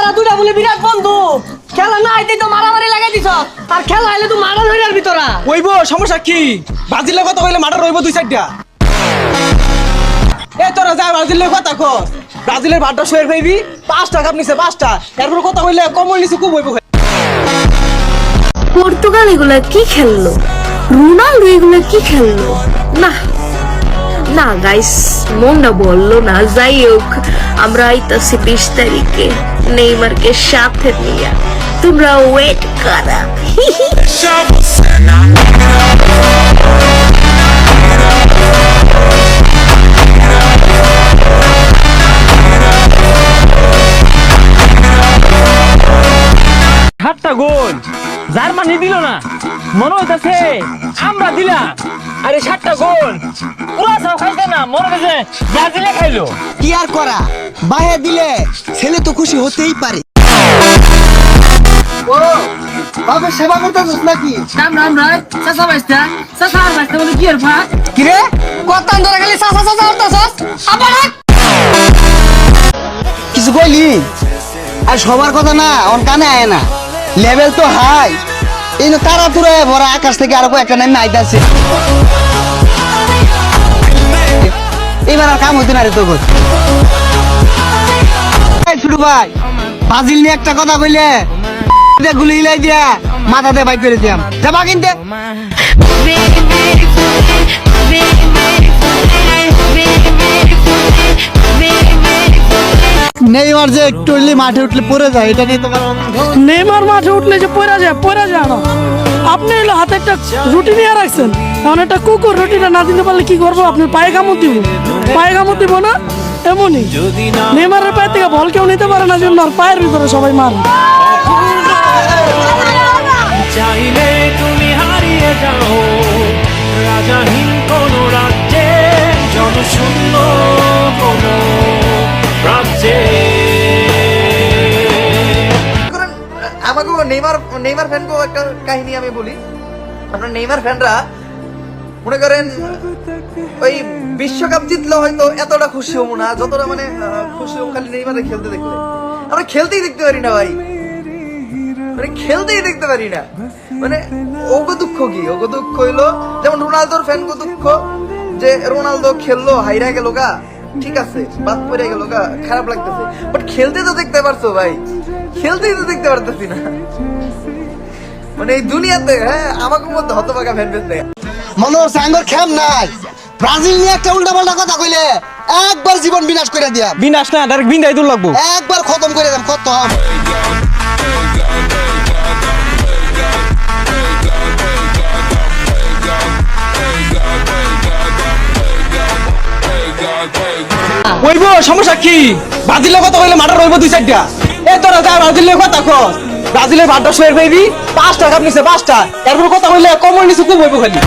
খেলা দুটা বলে বিরাট বন্ধু খেলা না আইতে তো মারামারি লাগাই দিছ আর খেলা আইলে তো মারা হইরার ভিতরা ওইব সমস্যা কি ব্রাজিলের কথা কইলে মাঠে রইব দুই চারটা এ তোরা যা ব্রাজিলের কথা কর ব্রাজিলের ভাতটা শোয়ের ভাইবি 5 টাকা নিছে 5টা এরপর কথা কইলে কমল নিছে খুব হইব পর্তুগাল এগুলা কি খেললো রোনাল্ডো এগুলা কি খেললো না না গাইস মনটা বললো না যাই হোক আমরা আইতাছি 20 তারিখে নেইমারকে সাথে নিয়ে তোমরা ওয়েট করা সাতটা গোল জার্মানি দিল না মনে হইতাছে আমরা দিলাম আরে 7টা গোল পুরা সব খাইছে না মনে হইতাছে ব্রাজিলে খাইলো কি আর করা বাইরে দিলে ছেলে তো খুশি হতেই পারে ও বাবা সেবা করতেছিস নাকি রাম রাম রাই চাচা বাইস্তা বলে কি আর ভাত কি রে কত ধরে খালি চাচা চাচা করতেছস আবার কিছু কইলি আর সবার কথা না অন কানে আয় না লেভেল তো হাই এই না তারা তুরে ভরা আকাশ থেকে আরো একটা নামে আইতাছে এবার আর কাম হইতে না রে তো শুরু ভাই ব্রাজিল নিয়ে একটা কথা কইলে গুলি হিলাই দিয়া মাথাতে বাইক করে দিয়াম যাবা কিনতে নেইমার যে একটু মাঠে উঠলে পড়ে যায় এটা নিয়ে তোমার নেইমার মাঠে উঠলে যে পড়া যায় না আপনি হলো হাতে একটা রুটি নিয়ে রাখছেন এখন একটা কুকুর রুটিটা না দিতে পারলে কি করবো আপনার পায়ে কামড় দিব না এমনই নেইমারের পায়ে থেকে বল কেউ নিতে পারে না জন্য আর পায়ের ভিতরে সবাই মারে চাইলে তুমি হারিয়ে যাও রাজাহীন কোন রাজ্যে জনশূন্য কোন রাজ্যে আমাকে নেইমার ফ্যানকে একটা কাহিনী আমি বলি আপনার নেইমার ফ্যানরা মনে করেন ওই বিশ্বকাপ জিতলে হয়তো এতটা খুশি হবো না যতটা মানে খুশি হবো খালি নেইমারে খেলতে দেখলে আমরা খেলতেই দেখতে পারি না ভাই মানে খেলতেই দেখতে পারি না মানে ওগো দুঃখ কি ওগো দুঃখ হইলো যেমন রোনালদোর ফ্যান কো দুঃখ যে রোনালদো খেললো হাইরা গেল গা ঠিক আছে বাদ পড়ে গেল গা খারাপ লাগতেছে বাট খেলতে তো দেখতে পারছো ভাই খেলতেই তো দেখতে পারতেছি না মানে এই দুনিয়াতে হ্যাঁ আমাকে মধ্যে হতভাগা ফ্যান বেস দেয় মনো সাঙ্গর খেম নাই ব্রাজিল নিয়ে একটা উল্টাপাল্টা কথা কইলে একবার জীবন বিনাশ করে দিয়া বিনাশ না ডাইরেক্ট বিন্দাই দূর লাগবো একবার খতম করে দাম খতম ওইব সমস্যা কি ব্রাজিলের কথা কইলে মাঠে রইব দুই চারটা এ তোরা যা ব্রাজিলের কথা কর ব্রাজিলের ভাতটা শোয়ের ভাইবি 5 টাকা নিছে 5টা এরপর কথা কইলে কমল নিছে খুব হইব খালি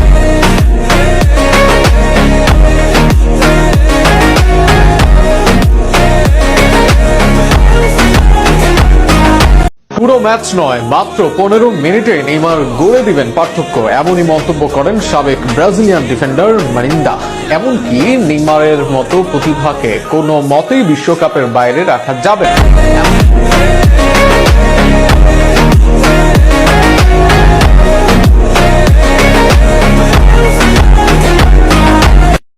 পুরো ম্যাচ নয় মাত্র 15 মিনিটে নেইমার গড়ে দিবেন পার্থক্য এমনই মন্তব্য করেন সাবেক ব্রাজিলিয়ান ডিফেন্ডার মারিন্দা এমনকি নেইমারের মতো প্রতিভাকে কোনো মতেই বিশ্বকাপের বাইরে রাখা যাবে না